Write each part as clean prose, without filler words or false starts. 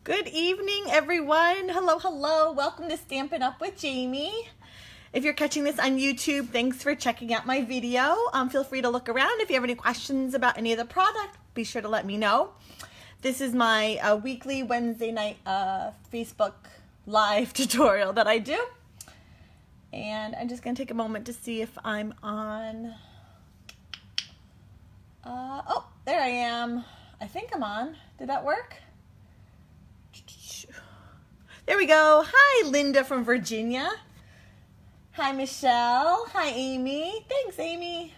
Good evening, everyone. Hello, hello. Welcome to Stampin' Up with Jaimie. If you're catching this on YouTube, thanks for checking out my video. Feel free to look around. If you have any questions about any of the product, be sure to let me know. This is my weekly Wednesday night Facebook live tutorial that I do. And I'm just going to take a moment to see if I'm on. Oh, there I am. I think I'm on. Did that work? There we go. Hi, Linda from Virginia. Hi, Michelle. Hi, Amy. Thanks, Amy.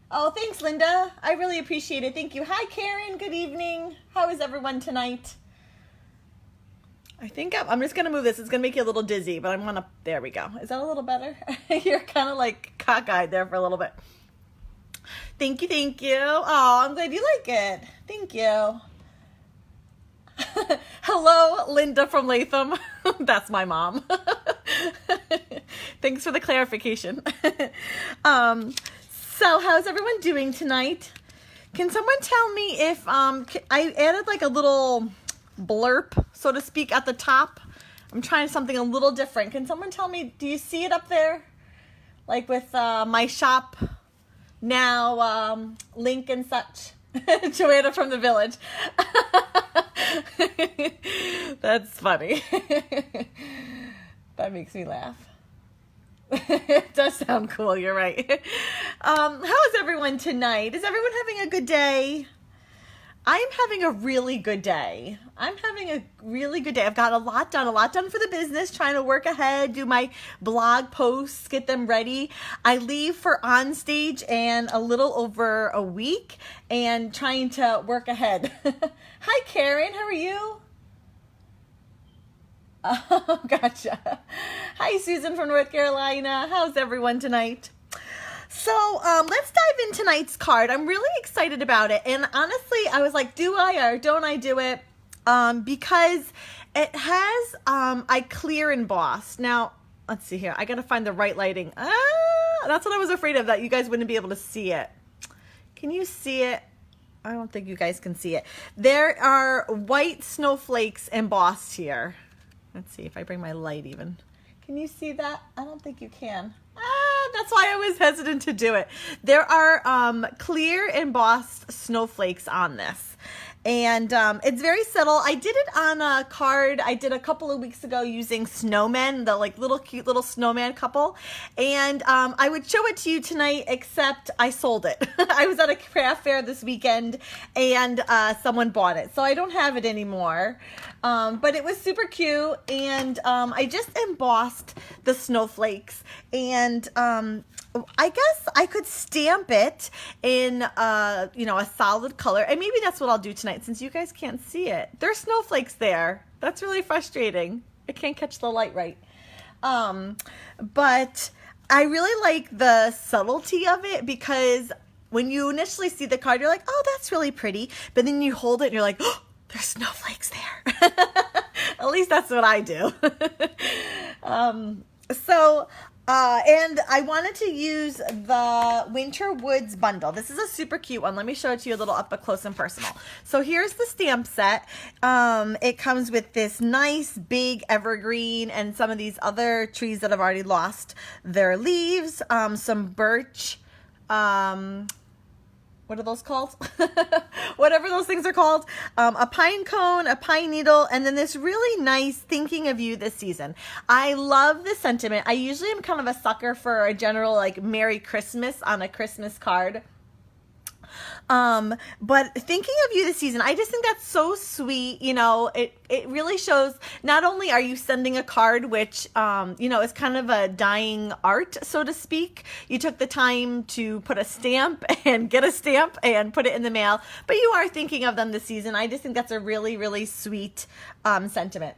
Oh, thanks, Linda. I really appreciate it. Thank you. Hi, Karen. Good evening. How is everyone tonight? I think I'm just going to move this. It's going to make you a little dizzy, but I'm going to, there we go. Is that a little better? You're kind of like cockeyed there for a little bit. Thank you, thank you. Oh, I'm glad you like it. Thank you. Hello, Linda from Latham. That's my mom. Thanks for the clarification. So how's everyone doing tonight? Can someone tell me if I added like a little blurb, so to speak, at the top? I'm trying something a little different. Can someone tell me, do you see it up there? Like with my shop now link and such. Joanna from the village. That's funny. That makes me laugh. It does sound cool, you're right. How is everyone tonight? Is everyone having a good day? I'm having a really good day. I've got a lot done for the business, trying to work ahead, do my blog posts, get them ready. I leave for on stage in a little over a week and trying to work ahead. Hi, Karen. How are you? Oh, gotcha. Hi, Susan from North Carolina. How's everyone tonight? So let's dive in tonight's card. I'm really excited about it. And honestly, I was like, do I or don't I do it? Because it has I clear embossed. Now, let's see here. I got to find the right lighting. That's what I was afraid of, that you guys wouldn't be able to see it. Can you see it? I don't think you guys can see it. There are white snowflakes embossed here. Let's see if I bring my light even. Can you see that? I don't think you can. That's why I was hesitant to do it. There are clear embossed snowflakes on this. And it's very subtle. I did it on a card I did a couple of weeks ago using snowmen, the like little cute little snowman couple. And I would show it to you tonight, except I sold it. I was at a craft fair this weekend and someone bought it. So I don't have it anymore. But it was super cute. And I just embossed the snowflakes. And I guess I could stamp it in, a solid color. And maybe that's what I'll do tonight since you guys can't see it. There's snowflakes there. That's really frustrating. I can't catch the light right. But I really like the subtlety of it because when you initially see the card, you're like, oh, that's really pretty. But then you hold it and you're like, oh, there's snowflakes there. At least that's what I do. And I wanted to use the Winter Woods bundle. This is a super cute one. Let me show it to you a little up close and personal. So here's the stamp set. It comes with this nice big evergreen and some of these other trees that have already lost their leaves. Some birch. What are those called? Whatever those things are called. A pine cone, a pine needle, and then this really nice thinking of you this season. I love this sentiment. I usually am kind of a sucker for a general like Merry Christmas on a Christmas card. But thinking of you this season, I just think that's so sweet. You know, it really shows not only are you sending a card, which, is kind of a dying art, so to speak. You took the time to put a stamp and get a stamp and put it in the mail, but you are thinking of them this season. I just think that's a really, really sweet, sentiment.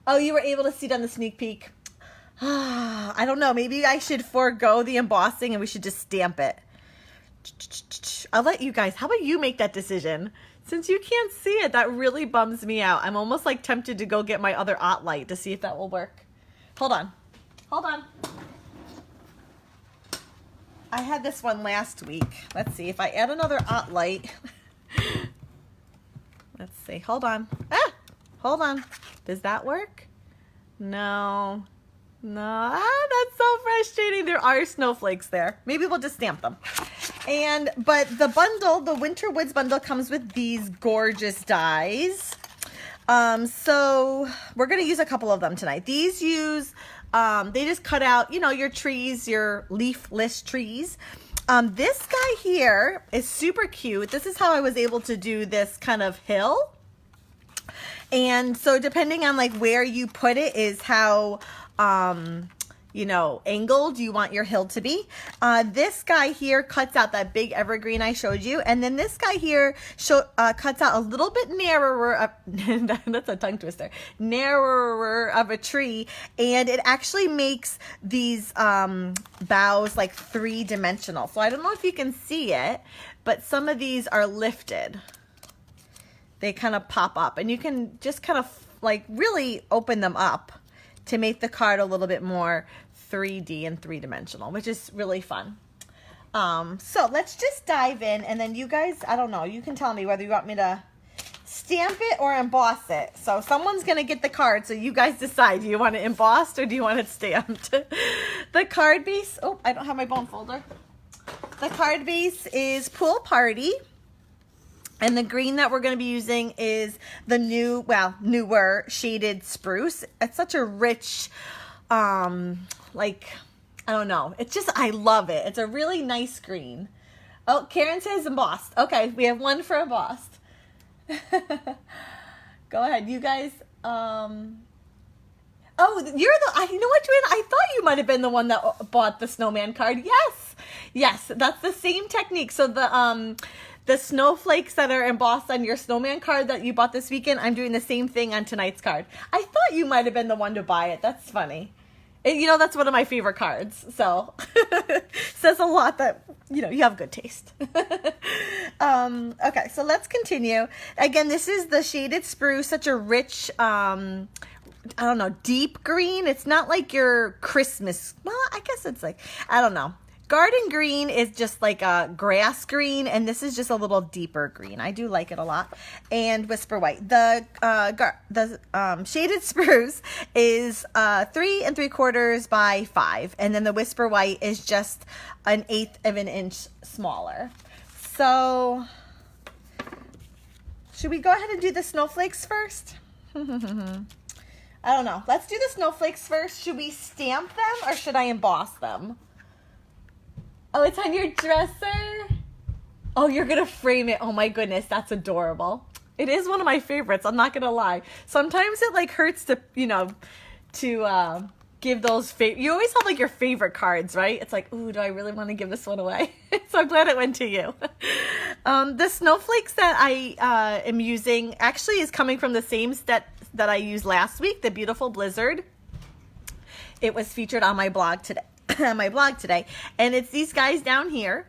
Oh, you were able to see it on the sneak peek. I don't know. Maybe I should forego the embossing and we should just stamp it. I'll let you guys, how about you make that decision? Since you can't see it, that really bums me out. I'm almost like tempted to go get my other ot light to see if that will work. Hold on. I had this one last week. Let's see if I add another ot light. Let's see, hold on. Hold on. Does that work? No. No. That's so frustrating. There are snowflakes there. Maybe we'll just stamp them. But the bundle, the Winter Woods bundle, comes with these gorgeous dies. So we're going to use a couple of them tonight. These use, they just cut out, your trees, your leafless trees. This guy here is super cute. This is how I was able to do this kind of hill. And so depending on like where you put it is how, angled you want your hill to be. This guy here cuts out that big evergreen I showed you. And then this guy here cuts out a little bit narrower, that's a tongue twister, narrower of a tree. And it actually makes these boughs like 3-dimensional. So I don't know if you can see it, but some of these are lifted. They kind of pop up and you can just kind of like really open them up to make the card a little bit more 3D and 3-dimensional, which is really fun. So let's just dive in, and then you guys, I don't know, you can tell me whether you want me to stamp it or emboss it. So someone's going to get the card, so you guys decide. Do you want it embossed or do you want it stamped? The card base, oh, I don't have my bone folder. The card base is Pool Party. And the green that we're going to be using is the newer shaded spruce. It's such a rich, like, I don't know. It's just, I love it. It's a really nice green. Oh, Karen says embossed. Okay, we have one for embossed. Go ahead, you guys. Oh, you're the, you know what, Joanna? I thought you might have been the one that bought the snowman card. Yes, that's the same technique. So the snowflakes that are embossed on your snowman card that you bought this weekend, I'm doing the same thing on tonight's card. I thought you might have been the one to buy it. That's funny. And, that's one of my favorite cards. So says a lot that, you have good taste. Okay, so let's continue. Again, this is the shaded spruce, such a rich, I don't know, deep green. It's not like your Christmas. Well, I guess it's like, I don't know. Garden green is just like a grass green, and this is just a little deeper green. I do like it a lot. And Whisper White. The shaded spruce is 3 3/4 by 5, and then the Whisper White is just 1/8 of an inch smaller. So, should we go ahead and do the snowflakes first? I don't know. Let's do the snowflakes first. Should we stamp them or should I emboss them? Oh, it's on your dresser? Oh, you're going to frame it. Oh my goodness, that's adorable. It is one of my favorites, I'm not going to lie. Sometimes it like hurts to, to give those, you always have like your favorite cards, right? It's like, ooh, do I really want to give this one away? So I'm glad it went to you. The snowflakes that I am using actually is coming from the same set that I used last week, the Beautiful Blizzard. It was featured on my blog today. And it's these guys down here.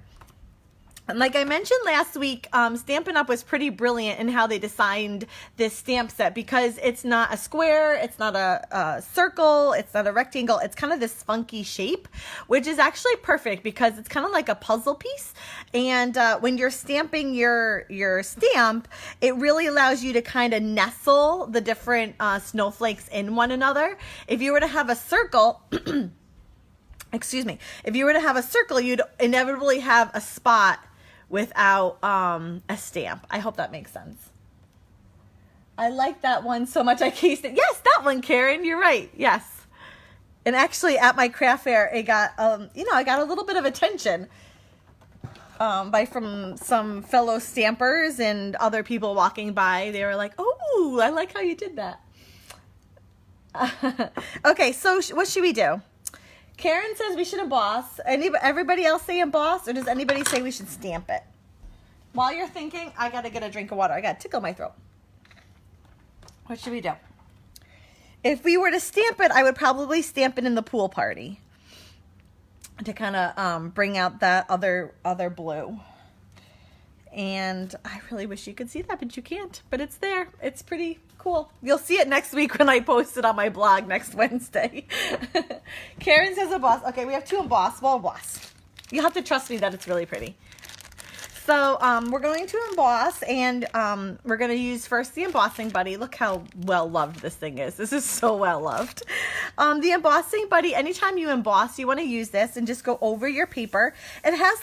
And like I mentioned last week, Stampin' Up! Was pretty brilliant in how they designed this stamp set, because it's not a square, it's not a circle, it's not a rectangle, it's kind of this funky shape, which is actually perfect because it's kind of like a puzzle piece. And when you're stamping your stamp, it really allows you to kind of nestle the different snowflakes in one another. If you were to have a circle, excuse me, if you were to have a circle, you'd inevitably have a spot without a stamp. I hope that makes sense. I like that one so much I cased it. Yes, that one, Karen, you're right. Yes. And actually at my craft fair, it got, I got a little bit of attention from some fellow stampers and other people walking by. They were like, oh, I like how you did that. Okay, so what should we do? Karen says we should emboss. Everybody else say emboss, or does anybody say we should stamp it? While you're thinking, I gotta get a drink of water. I gotta tickle my throat. What should we do? If we were to stamp it, I would probably stamp it in the Pool Party to kind of bring out that other blue. And I really wish you could see that, but you can't. But it's there. It's pretty cool. You'll see it next week when I post it on my blog next Wednesday. Karen says emboss. Okay, we have two emboss. We'll emboss. You have to trust me that it's really pretty. So we're going to emboss, and we're going to use first the embossing buddy. Look how well loved this thing is. This is so well loved. The embossing buddy, anytime you emboss, you want to use this and just go over your paper. It has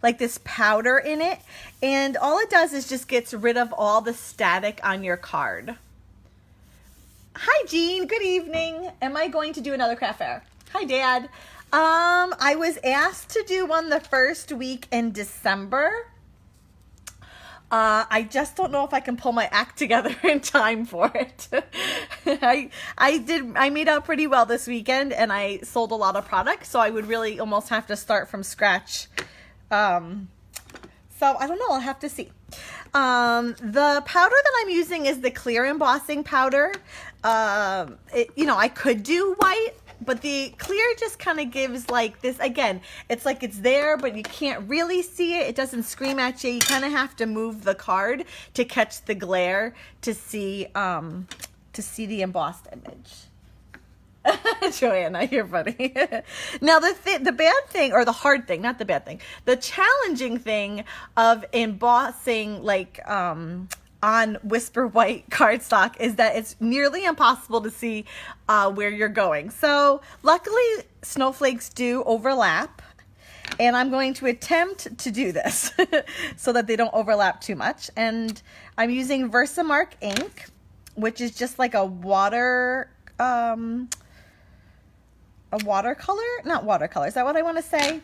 like this powder in it, and all it does is just gets rid of all the static on your card. Hi, Jean. Good evening. Am I going to do another craft fair? Hi, Dad. I was asked to do one the first week in December. I just don't know if I can pull my act together in time for it. I made out pretty well this weekend, and I sold a lot of product, so I would really almost have to start from scratch. So I don't know. I'll have to see. The powder that I'm using is the clear embossing powder. I could do white, but the clear just kind of gives like this, again, it's like it's there, but you can't really see it. It doesn't scream at you. You kind of have to move the card to catch the glare to see the embossed image. Joanna, you're funny. Now the bad thing, or the hard thing, not the bad thing, the challenging thing of embossing on Whisper White cardstock is that it's nearly impossible to see where you're going. So luckily snowflakes do overlap, and I'm going to attempt to do this so that they don't overlap too much. And I'm using Versamark ink, which is just like a watercolor, not watercolor. Is that what I want to say?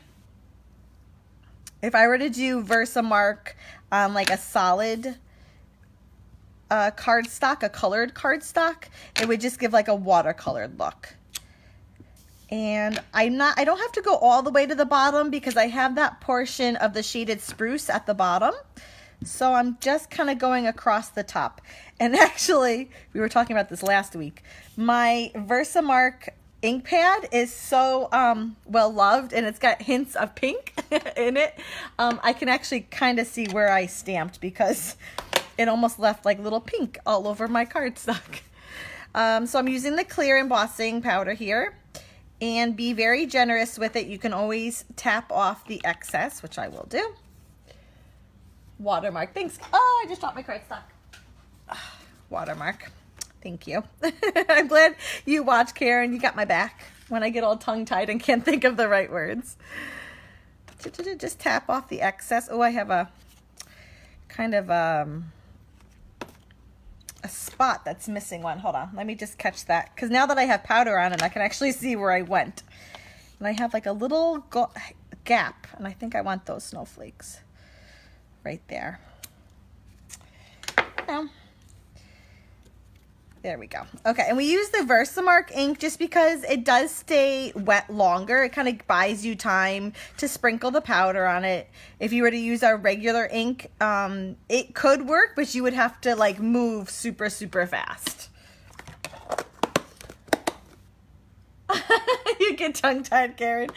If I were to do Versamark on like a solid cardstock, a colored cardstock, it would just give like a watercolored look. And I don't have to go all the way to the bottom because I have that portion of the shaded spruce at the bottom. So I'm just kind of going across the top. And actually, we were talking about this last week. My Versamark ink pad is so well loved, and it's got hints of pink in it. I can actually kind of see where I stamped because it almost left like little pink all over my cardstock. So I'm using the clear embossing powder here, and be very generous with it. You can always tap off the excess, which I will do. Watermark, thanks. Oh, I just dropped my cardstock. Watermark, thank you. I'm glad you watch, Karen. You got my back when I get all tongue-tied and can't think of the right words. Just tap off the excess. Oh, I have a kind of a spot that's missing one. Hold on, let me just catch that, because now that I have powder on it, I can actually see where I went. And I have like a little gap, and I think I want those snowflakes right there. Now, there we go. Okay, and we use the Versamark ink just because it does stay wet longer. It kind of buys you time to sprinkle the powder on it. If you were to use our regular ink, it could work, but you would have to like move super, super fast. You get tongue-tied, Karen.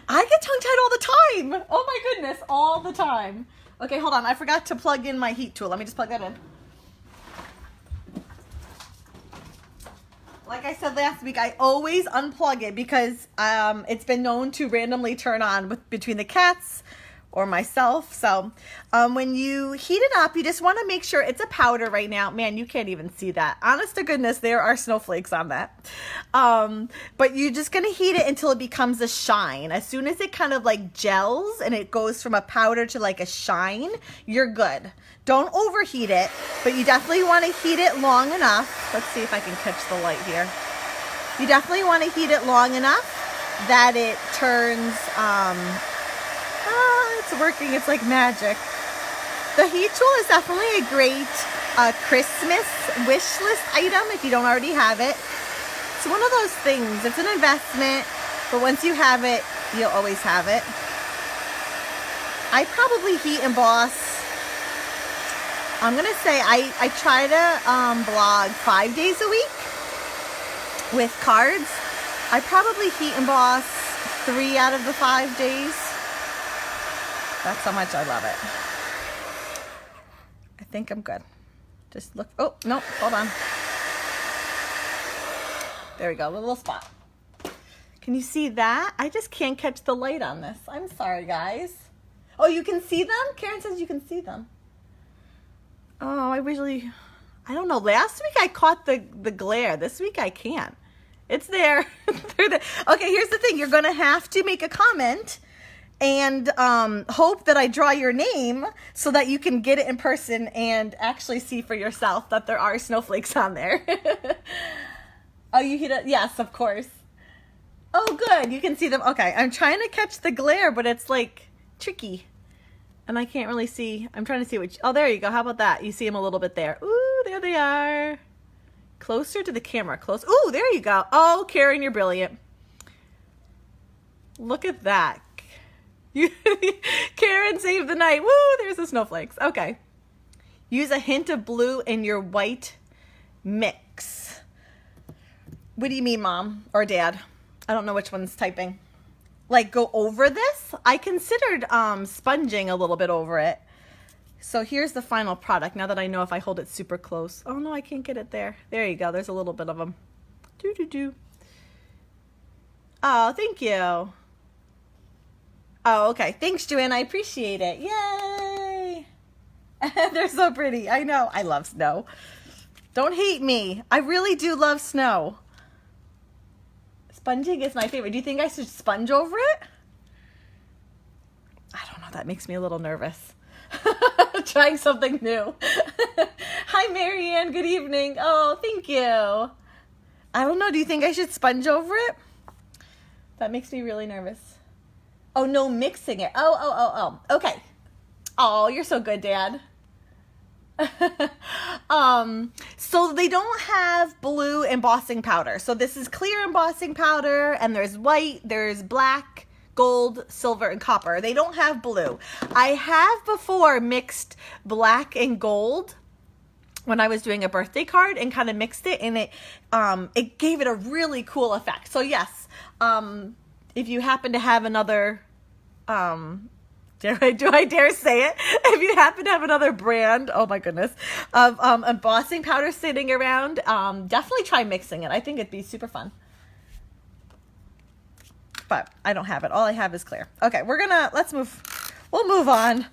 I get tongue-tied all the time. Oh my goodness, all the time. Okay, hold on. I forgot to plug in my heat tool. Let me just plug that in. Like I said last week, I always unplug it because it's been known to randomly turn on between the cats or myself. So when you heat it up, you just want to make sure it's a powder right now. Man, you can't even see that. Honest to goodness, there are snowflakes on that. But you're just going to heat it until it becomes a shine. As soon as it kind of like gels and it goes from a powder to like a shine, you're good. Don't overheat it, but you definitely want to heat it long enough. Let's see if I can catch the light here. You definitely want to heat it long enough that it turns, it's working, it's like magic. The heat tool is definitely a great Christmas wish list item if you don't already have it. It's one of those things, it's an investment, but once you have it, you'll always have it. I probably heat emboss, I'm gonna say I try to blog 5 days a week with cards. I probably heat emboss 3 out of the 5 days. That's how much I love it. I think I'm good. Just look, oh, no, hold on. There we go, a little spot. Can you see that? I just can't catch the light on this. I'm sorry, guys. Oh, you can see them? Karen says you can see them. Oh, I don't know. Last week I caught the glare. This week I can't. It's there. Okay, here's the thing. You're going to have to make a comment and hope that I draw your name so that you can get it in person and actually see for yourself that there are snowflakes on there. Oh, you hit it? Yes, of course. Oh, good. You can see them. Okay, I'm trying to catch the glare, but it's like tricky. And I can't really see. I'm trying to see which. Oh, there you go. How about that? You see them a little bit there. Ooh, there they are. Closer to the camera. Close. Ooh, there you go. Oh, Karen, you're brilliant. Look at that. Karen saved the night. Woo, there's the snowflakes. Okay. Use a hint of blue in your white mix. What do you mean, Mom or Dad? I don't know which one's typing. Like, go over this? I considered sponging a little bit over it. So here's the final product, now that I know if I hold it super close. Oh, no, I can't get it there. There you go. There's a little bit of them. Doo-doo-doo. Oh, thank you. Oh, okay. Thanks, Joanne. I appreciate it. Yay! They're so pretty. I know. I love snow. Don't hate me. I really do love snow. Sponging is my favorite. Do you think I should sponge over it? I don't know. That makes me a little nervous. Trying something new. Hi, Marianne. Good evening. Oh, thank you. I don't know. Do you think I should sponge over it? That makes me really nervous. Oh, no, mixing it. Oh. Okay. Oh, you're so good, Dad. So they don't have blue embossing powder. So this is clear embossing powder, and there's white, there's black, gold, silver, and copper. They don't have blue. I have before mixed black and gold when I was doing a birthday card and kind of mixed it, and it gave it a really cool effect. So yes, if you happen to have another, do I dare say it? If you happen to have another brand, oh my goodness, of embossing powder sitting around, definitely try mixing it. I think it'd be super fun. But I don't have it. All I have is clear. Okay, we'll move on.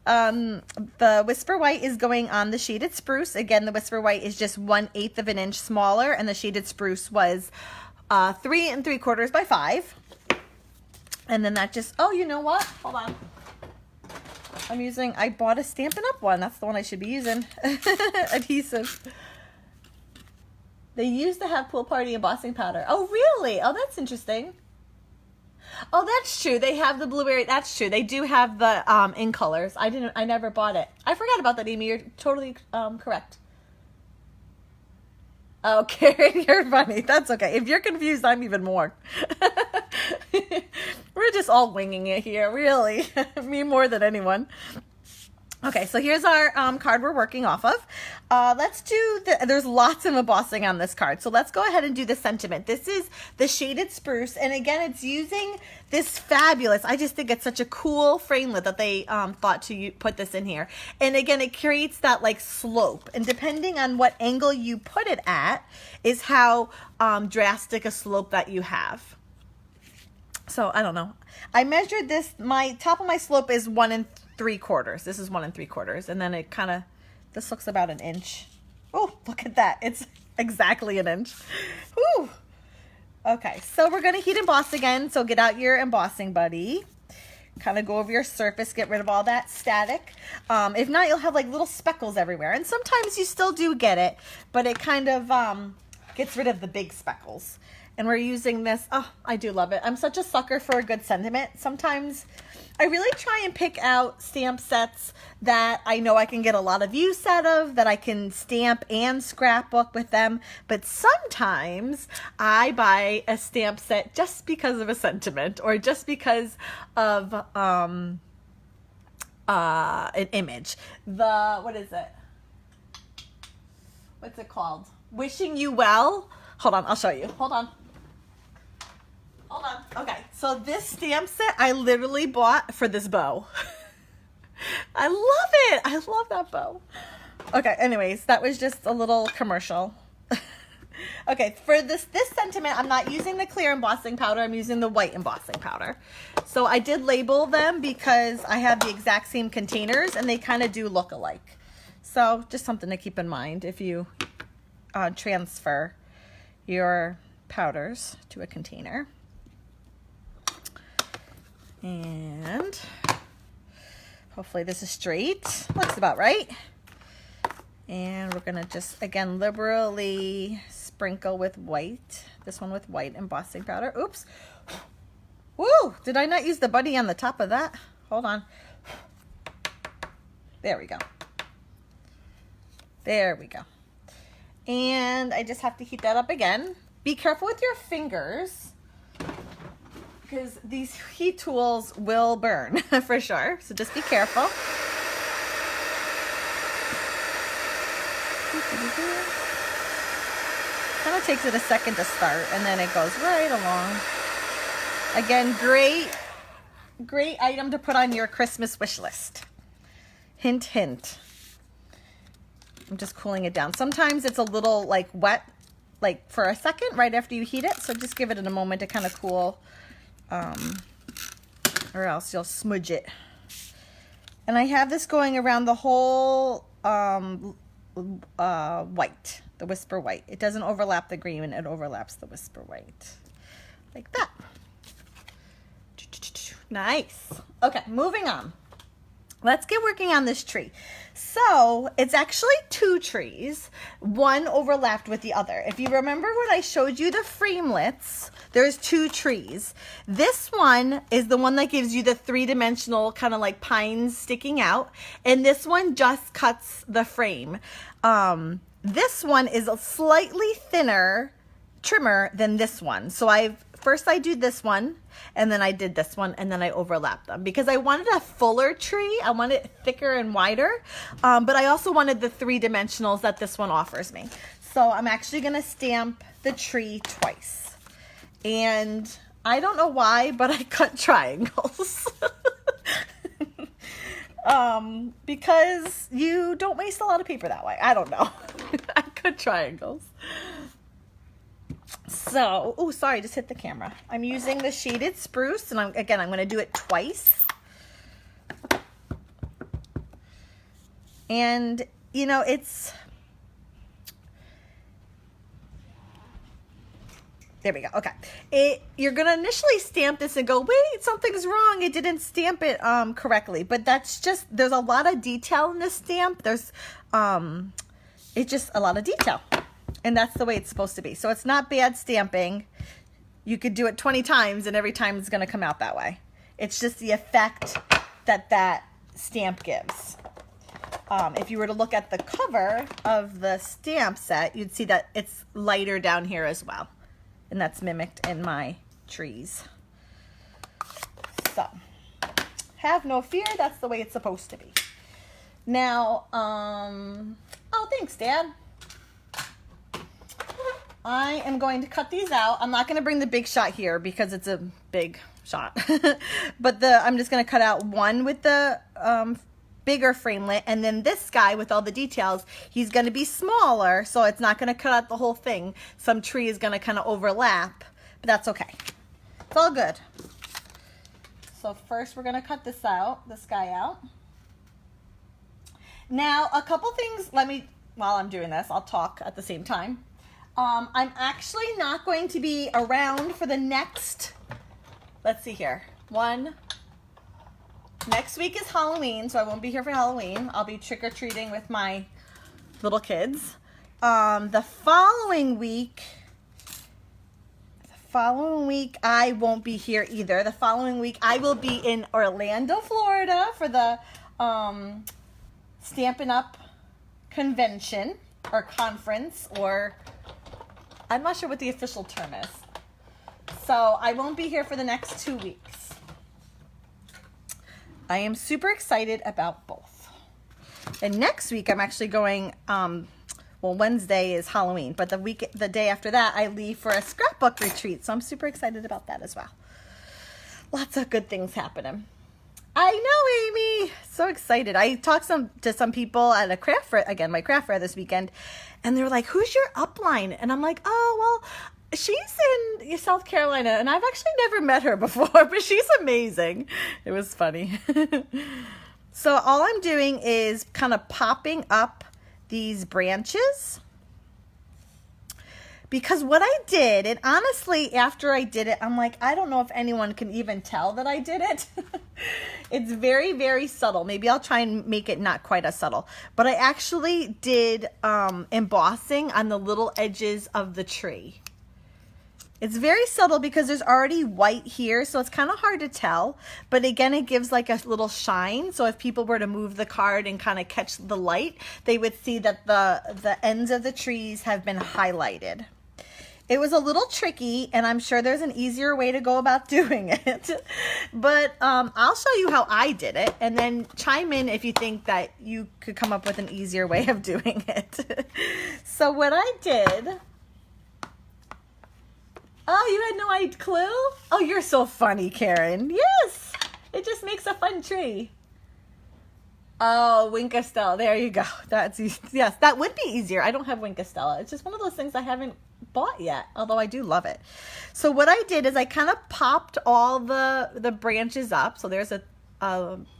The Whisper White is going on the Shaded Spruce. Again, the Whisper White is just 1/8 of an inch smaller, and the Shaded Spruce was 3 3/4 by 5. And then that just, oh, you know what? Hold on. I bought a Stampin' Up one. That's the one I should be using. Adhesive. They used to have pool party embossing powder. Oh, really? Oh, that's interesting. Oh, that's true. They have the blueberry. That's true. They do have the in colors. I never bought it. I forgot about that, Amy. You're totally correct. Oh, Karen, you're funny. That's okay. If you're confused, I'm even more. We're just all winging it here, really. Me more than anyone. Okay, so here's our card we're working off of. Let's do there's lots of embossing on this card. So let's go ahead and do the sentiment. This is the Shaded Spruce. And again, it's using this fabulous, I just think it's such a cool framelit that they thought to put this in here. And again, it creates that like slope. And depending on what angle you put it at is how drastic a slope that you have. So I don't know. I measured this, my top of my slope is 1 3/4. This is 1 3/4. And then it kind of, this looks about an inch. Oh, look at that. It's exactly an inch. Whew. Okay, so we're going to heat emboss again. So get out your embossing buddy. Kind of go over your surface, get rid of all that static. If not, you'll have like little speckles everywhere. And sometimes you still do get it, but it kind of gets rid of the big speckles. And we're using this. Oh, I do love it. I'm such a sucker for a good sentiment. Sometimes I really try and pick out stamp sets that I know I can get a lot of use out of, that I can stamp and scrapbook with them. But sometimes I buy a stamp set just because of a sentiment or just because of an image. What is it? What's it called? Wishing You Well. Hold on, I'll show you. Hold on. Okay, so this stamp set I literally bought for this bow. I love it. I love that bow. Okay, anyways, that was just a little commercial. Okay, for this sentiment, I'm not using the clear embossing powder. I'm using the white embossing powder. So I did label them because I have the exact same containers and they kind of do look alike. So just something to keep in mind if you transfer your powders to a container. And hopefully this is straight. Looks about right. And we're gonna just, again, liberally sprinkle with white. This one with white embossing powder. Oops. Woo! Did I not use the buddy on the top of that? Hold on. There we go. There we go. And I just have to heat that up again. Be careful with your fingers because these heat tools will burn for sure. So just be careful. Kind of takes it a second to start and then it goes right along. Again, great item to put on your Christmas wish list. Hint, hint. I'm just cooling it down. Sometimes it's a little like wet, like for a second right after you heat it. So just give it in a moment to kind of cool, or else you'll smudge it. And I have this going around the whole white, the whisper white. It doesn't overlap the green, and it overlaps the whisper white, like that. Nice. Okay, moving on. Let's get working on this tree. So it's actually two trees, one overlapped with the other. If you remember when I showed you the framelits, there's two trees. This one is the one that gives you the three-dimensional kind of like pines sticking out, and this one just cuts the frame. This one is a slightly thinner trimmer than this one. So first I do this one, and then I did this one, and then I overlapped them because I wanted a fuller tree. I wanted it thicker and wider, but I also wanted the three dimensionals that this one offers me. So I'm actually gonna stamp the tree twice. And I don't know why, but I cut triangles. Because you don't waste a lot of paper that way. I don't know. I cut triangles. So, oh, sorry, just hit the camera. I'm using the shaded spruce, and I'm going to do it twice. And, you know, there we go. Okay. You're going to initially stamp this and go, wait, something's wrong. It didn't stamp it correctly. But that's just, there's a lot of detail in this stamp. It's just a lot of detail. And that's the way it's supposed to be. So it's not bad stamping. You could do it 20 times and every time it's going to come out that way. It's just the effect that stamp gives. If you were to look at the cover of the stamp set, you'd see that it's lighter down here as well. And that's mimicked in my trees. So, have no fear. That's the way it's supposed to be. Now, oh, thanks, Dad. I am going to cut these out. I'm not going to bring the big shot here because it's a big shot. But I'm just going to cut out one with the bigger framelit, and then this guy with all the details, he's going to be smaller, so it's not going to cut out the whole thing. Some tree is going to kind of overlap, but that's okay. It's all good. So first we're going to cut this guy out. Now, a couple things, while I'm doing this, I'll talk at the same time. I'm actually not going to be around for the next, let's see here, next week is Halloween, so I won't be here for Halloween. I'll be trick-or-treating with my little kids. The following week, I won't be here either. The following week, I will be in Orlando, Florida for the Stampin' Up convention or conference, or I'm not sure what the official term is. So I won't be here for the next 2 weeks. I am super excited about both. And next week I'm actually going, well, Wednesday is Halloween, but the day after that I leave for a scrapbook retreat. So I'm super excited about that as well. Lots of good things happening. I know, Amy. So excited. I talked to some people at a craft fair, again, my craft fair this weekend, and they were like, who's your upline? And I'm like, oh, well, she's in South Carolina, and I've actually never met her before, but she's amazing. It was funny. So all I'm doing is kind of popping up these branches. Because what I did, and honestly, after I did it, I'm like, I don't know if anyone can even tell that I did it. It's very, very subtle. Maybe I'll try and make it not quite as subtle. But I actually did embossing on the little edges of the tree. It's very subtle because there's already white here, so it's kind of hard to tell. But again, it gives like a little shine. So if people were to move the card and kind of catch the light, they would see that the ends of the trees have been highlighted. It was a little tricky, and I'm sure there's an easier way to go about doing it. But I'll show you how I did it, and then chime in if you think that you could come up with an easier way of doing it. So what I did... Oh, you had no clue? Oh, you're so funny, Karen. Yes, it just makes a fun tree. Oh, Winkestella. There you go. That's easy. Yes, that would be easier. I don't have Winkestella. It's just one of those things I haven't bought yet, although I do love it. So what I did is I kind of popped all the branches up. So there's a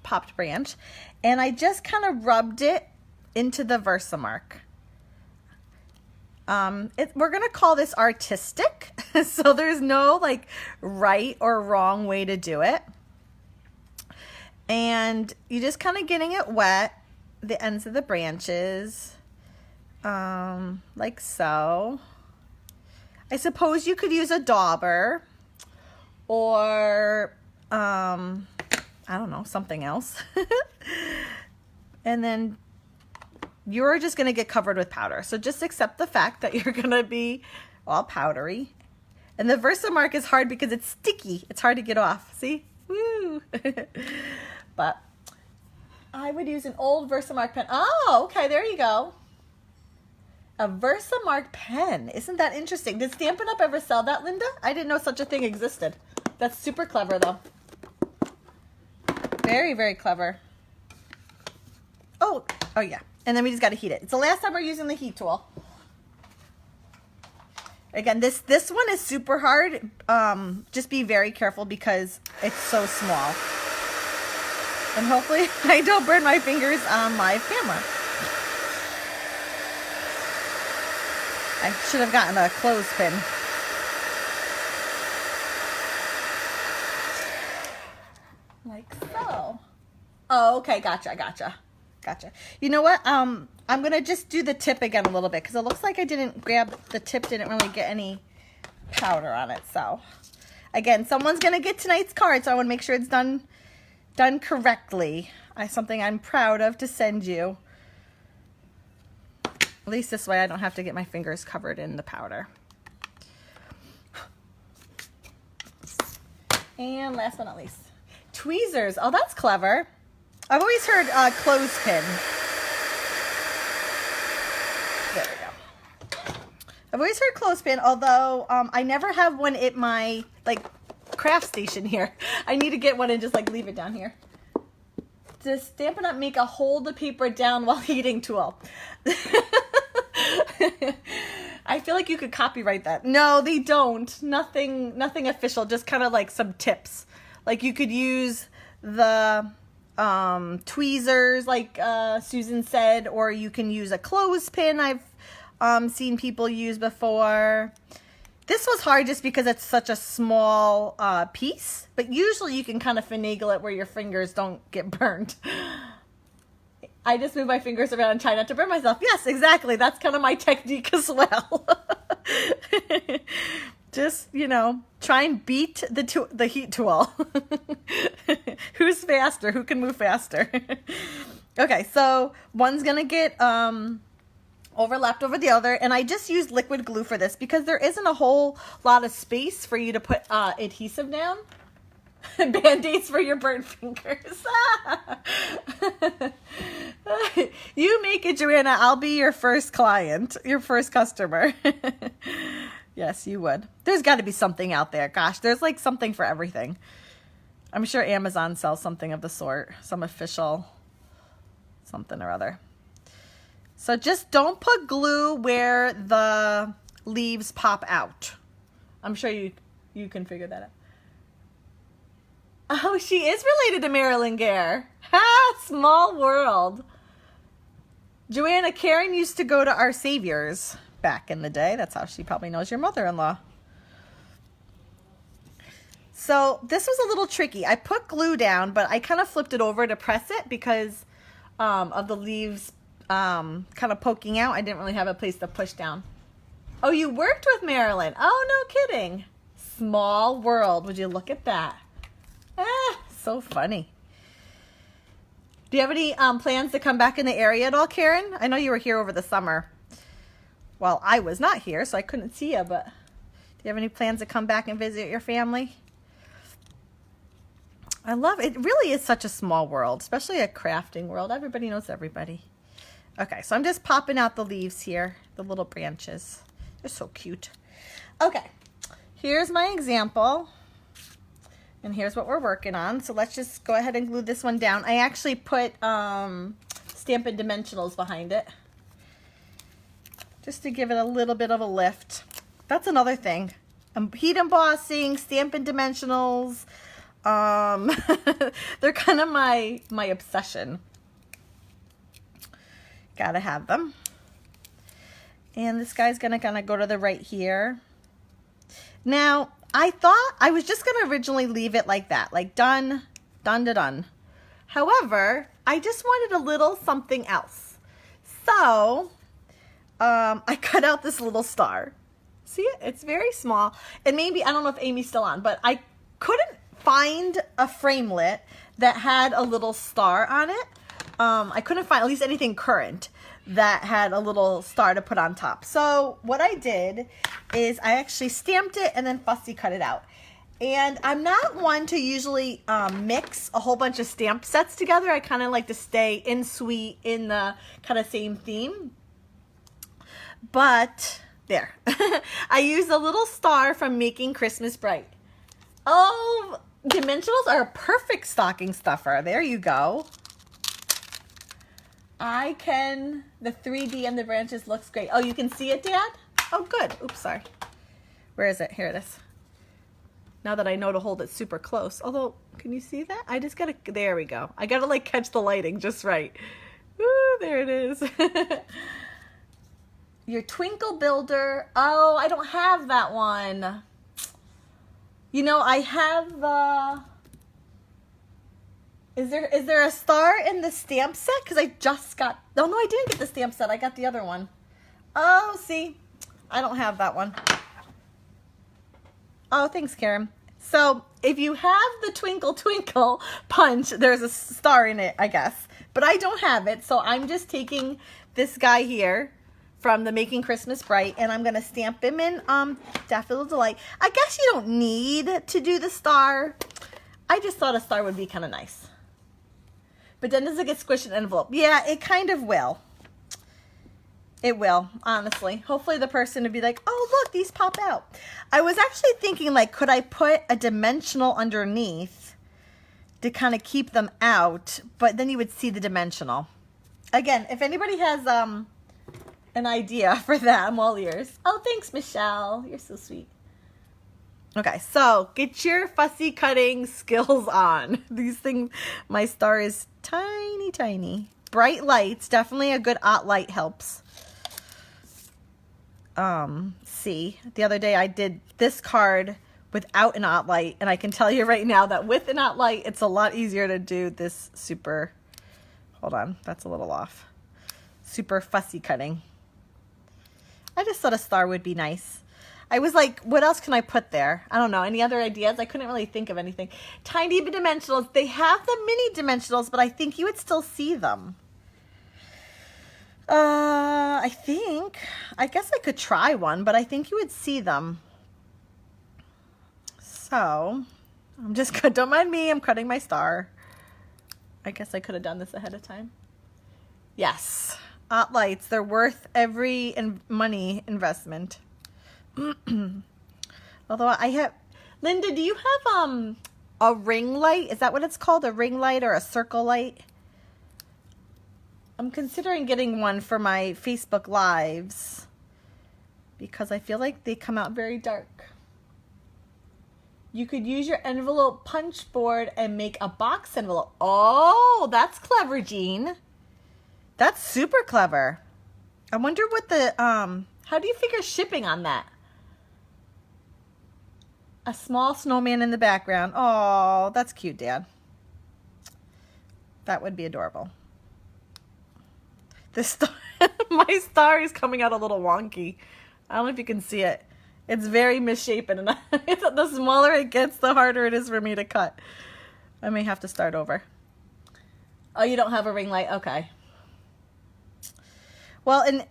popped branch, and I just kind of rubbed it into the Versamark. We're gonna call this artistic, so there's no like right or wrong way to do it. And you're just kind of getting it wet, the ends of the branches, like so. I suppose you could use a dauber or, I don't know, something else. And then you're just going to get covered with powder. So just accept the fact that you're going to be all powdery. And the Versamark is hard because it's sticky. It's hard to get off. See? Woo! But I would use an old Versamark pen. Oh, okay. There you go. A Versamark pen. Isn't that interesting? Did Stampin' Up! Ever sell that, Linda? I didn't know such a thing existed. That's super clever, though. Very, very clever. Oh yeah. And then we just got to heat it. It's the last time we're using the heat tool. Again, this one is super hard. Just be very careful because it's so small. And hopefully I don't burn my fingers on my camera. I should have gotten a clothespin. Like so. Oh, okay, gotcha. You know what? I'm going to just do the tip again a little bit because it looks like I didn't grab the tip, didn't really get any powder on it. So, again, someone's going to get tonight's card, so I want to make sure it's done correctly. Something I'm proud of to send you. At least this way I don't have to get my fingers covered in the powder. And last but not least, tweezers. Oh, that's clever. I've always heard clothespin. There we go. I've always heard clothespin, although I never have one at my craft station here. I need to get one and just leave it down here. Does Stampin' Up! Make a hold the paper down while heating tool? I feel like you could copyright that. No, they don't. Nothing official. Just kind of some tips. You could use the tweezers, like Susan said, or you can use a clothespin. I've seen people use before. This was hard just because it's such a small piece, but usually you can kind of finagle it where your fingers don't get burned. I just move my fingers around and try not to burn myself. Yes, exactly. That's kind of my technique as well. Just, try and beat the heat tool. Who's faster? Who can move faster? Okay, so one's going to get overlapped over the other, and I just used liquid glue for this because there isn't a whole lot of space for you to put adhesive down. Band-aids for your burnt fingers. You make it, Joanna. I'll be your first client, your first customer. Yes, you would. There's got to be something out there. Gosh, there's something for everything. I'm sure Amazon sells something of the sort, some official something or other. So just don't put glue where the leaves pop out. I'm sure you can figure that out. Oh, she is related to Marilyn Gare. Ha! Small world. Joanna, Karen used to go to Our Saviors back in the day. That's how she probably knows your mother-in-law. So this was a little tricky. I put glue down, but I kind of flipped it over to press it because of the leaves kind of poking out. I didn't really have a place to push down. Oh, you worked with Marilyn. Oh, no kidding. Small world. Would you look at that? Ah, so funny. Do you have any plans to come back in the area at all, Karen? I know you were here over the summer. Well, I was not here, so I couldn't see you, but do you have any plans to come back and visit your family? I love it. It really is such a small world, especially a crafting world. Everybody knows everybody. Okay, so I'm just popping out the leaves here, the little branches. They're so cute. Okay, here's my example. And here's what we're working on. So let's just go ahead and glue this one down. I actually put Stampin' Dimensionals behind it, just to give it a little bit of a lift. That's another thing. Heat embossing, Stampin' Dimensionals. They're kind of my obsession. Gotta have them. And this guy's gonna kind of go to the right here. Now, I thought I was just gonna originally leave it like that, like done, done to done. However, I just wanted a little something else. So, I cut out this little star. See it? It's very small. And maybe, I don't know if Amy's still on, but I couldn't find a framelit that had a little star on it. I couldn't find at least anything current that had a little star to put on top. So what I did is I actually stamped it and then fussy cut it out. And I'm not one to usually mix a whole bunch of stamp sets together. I kind of like to stay in sweet in the kind of same theme. But there, I used a little star from Making Christmas Bright. Oh, dimensionals are a perfect stocking stuffer. There you go. The 3D and the branches looks great. Oh, you can see it, Dad? Oh, good. Oops, sorry. Where is it? Here it is. Now that I know to hold it super close. Although, can you see that? I just gotta, there we go. I gotta like catch the lighting just right. Ooh, there it is. Your Twinkle Builder. Oh, I don't have that one. You know, I have the... Is there a star in the stamp set? Because I just got... Oh, no, I didn't get the stamp set. I got the other one. Oh, see? I don't have that one. Oh, thanks, Karen. So, if you have the Twinkle Twinkle punch, there's a star in it, I guess. But I don't have it, so I'm just taking this guy here from the Making Christmas Bright, and I'm going to stamp him in Daffodil Delight. I guess you don't need to do the star. I just thought a star would be kind of nice. But then does it get squished in an envelope? Yeah, it kind of will. It will, honestly. Hopefully the person would be like, oh, look, these pop out. I was actually thinking, like, could I put a dimensional underneath to kind of keep them out? But then you would see the dimensional. Again, if anybody has an idea for that, I'm all ears. Oh, thanks, Michelle. You're so sweet. Okay, so get your fussy cutting skills on. These things, my star is tiny, tiny. Bright lights, definitely a good light helps. See, the other day I did this card without an light, and I can tell you right now that with an light, it's a lot easier to do this super, hold on, that's a little off. Super fussy cutting. I just thought a star would be nice. I was like, what else can I put there? I don't know. Any other ideas? I couldn't really think of anything. Tiny dimensionals. They have the mini dimensionals, but I think you would still see them. I think. I guess I could try one, but I think you would see them. So, I'm just good. Don't mind me. I'm cutting my star. I guess I could have done this ahead of time. Yes. Lights. They're worth every money investment. Although I have, Linda, do you have a ring light. Is that what it's called? A ring light or a circle light? I'm considering getting one for my Facebook Lives because I feel like they come out very dark. You could use your envelope punch board and make a box envelope. Oh, that's clever, Jean. That's super clever. I wonder what the, how do you figure shipping on that? A small snowman in the background. Oh, that's cute, Dad. That would be adorable. The star, my star is coming out a little wonky. I don't know if you can see it. It's very misshapen, and the smaller it gets, the harder it is for me to cut. I may have to start over. Oh, you don't have a ring light? Okay. Well, and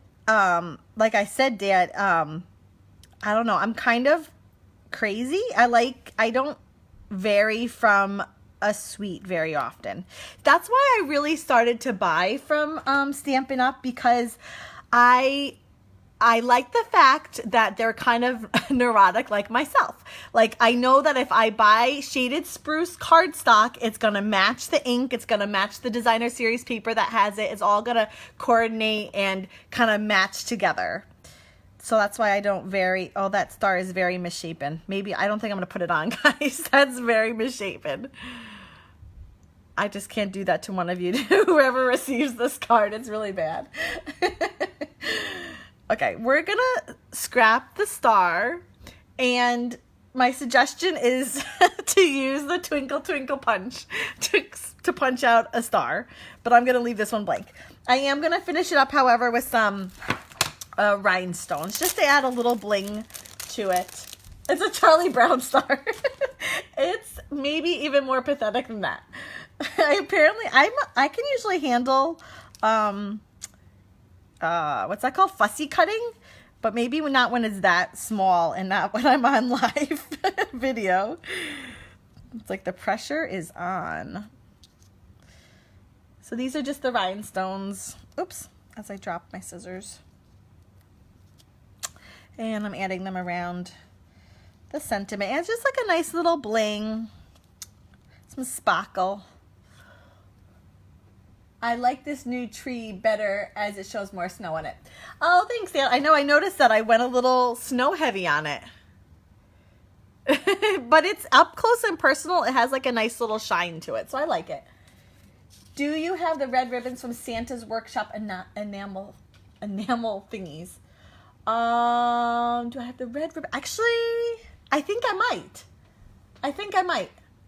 like I said, Dad, I don't know. I'm kind of crazy. I don't vary from a sweet very often. That's why I really started to buy from Stampin' Up, because I like the fact that they're kind of neurotic like myself. Like, I know that if I buy shaded spruce cardstock, it's going to match the ink. It's going to match the designer series paper that has it. It's all going to coordinate and kind of match together. So that's why I don't vary. Oh, that star is very misshapen. Maybe, I don't think I'm going to put it on, guys. That's very misshapen. I just can't do that to one of you, whoever receives this card. It's really bad. Okay, we're gonna scrap the star, and my suggestion is to use the Twinkle Twinkle punch to punch out a star, but I'm gonna leave this one blank. I am gonna finish it up, however, with some rhinestones, just to add a little bling to it. It's a Charlie Brown star. It's maybe even more pathetic than that. I can usually handle what's that called? Fussy cutting, but maybe not when it's that small and not when I'm on live video. It's like the pressure is on. So these are just the rhinestones. Oops, as I drop my scissors. And I'm adding them around the sentiment. And it's just like a nice little bling. Some sparkle. I like this new tree better as it shows more snow on it. Oh, thanks, Dan. I know I noticed that I went a little snow heavy on it. But it's up close and personal. It has like a nice little shine to it, so I like it. Do you have the red ribbons from Santa's Workshop enamel thingies? Do I have the red ribbon? Actually, I think I might.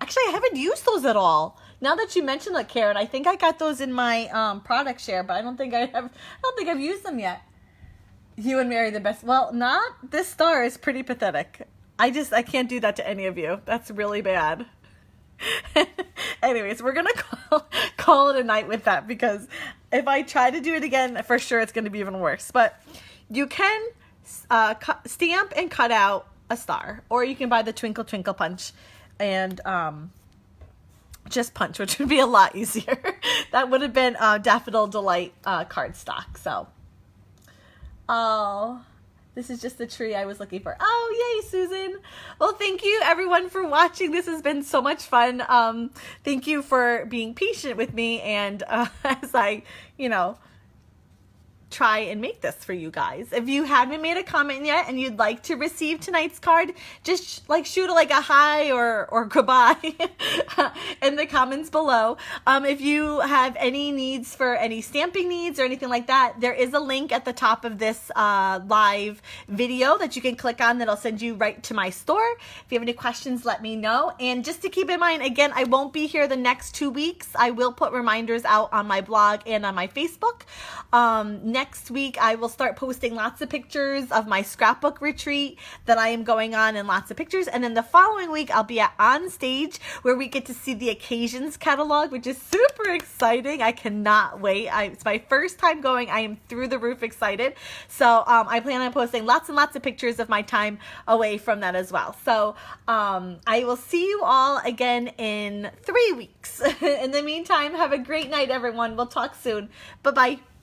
Actually, I haven't used those at all. Now that you mentioned that, Karen, I think I got those in my product share, but I don't think I've used them yet. You and Mary the best. Well, not this star is pretty pathetic. I can't do that to any of you. That's really bad. Anyways, we're gonna call it a night with that, because if I try to do it again, for sure it's gonna be even worse. But you can stamp and cut out a star, or you can buy the Twinkle Twinkle punch and just punch, which would be a lot easier. That would have been Daffodil Delight cardstock. So, oh, this is just the tree I was looking for. Oh, yay, Susan. Well, thank you, everyone, for watching. This has been so much fun. Thank you for being patient with me, and as I, try and make this for you guys. If you haven't made a comment yet and you'd like to receive tonight's card, just shoot a hi or goodbye in the comments below. If you have any needs for any stamping needs or anything like that, there is a link at the top of this live video that you can click on that'll send you right to my store. If you have any questions, let me know. And just to keep in mind, again, I won't be here the next 2 weeks. I will put reminders out on my blog and on my Facebook. Next week, I will start posting lots of pictures of my scrapbook retreat that I am going on, and lots of pictures. And then the following week, I'll be on stage where we get to see the occasions catalog, which is super exciting. I cannot wait. It's my first time going. I am through the roof excited. So I plan on posting lots and lots of pictures of my time away from that as well. So I will see you all again in 3 weeks. In the meantime, have a great night, everyone. We'll talk soon. Bye-bye.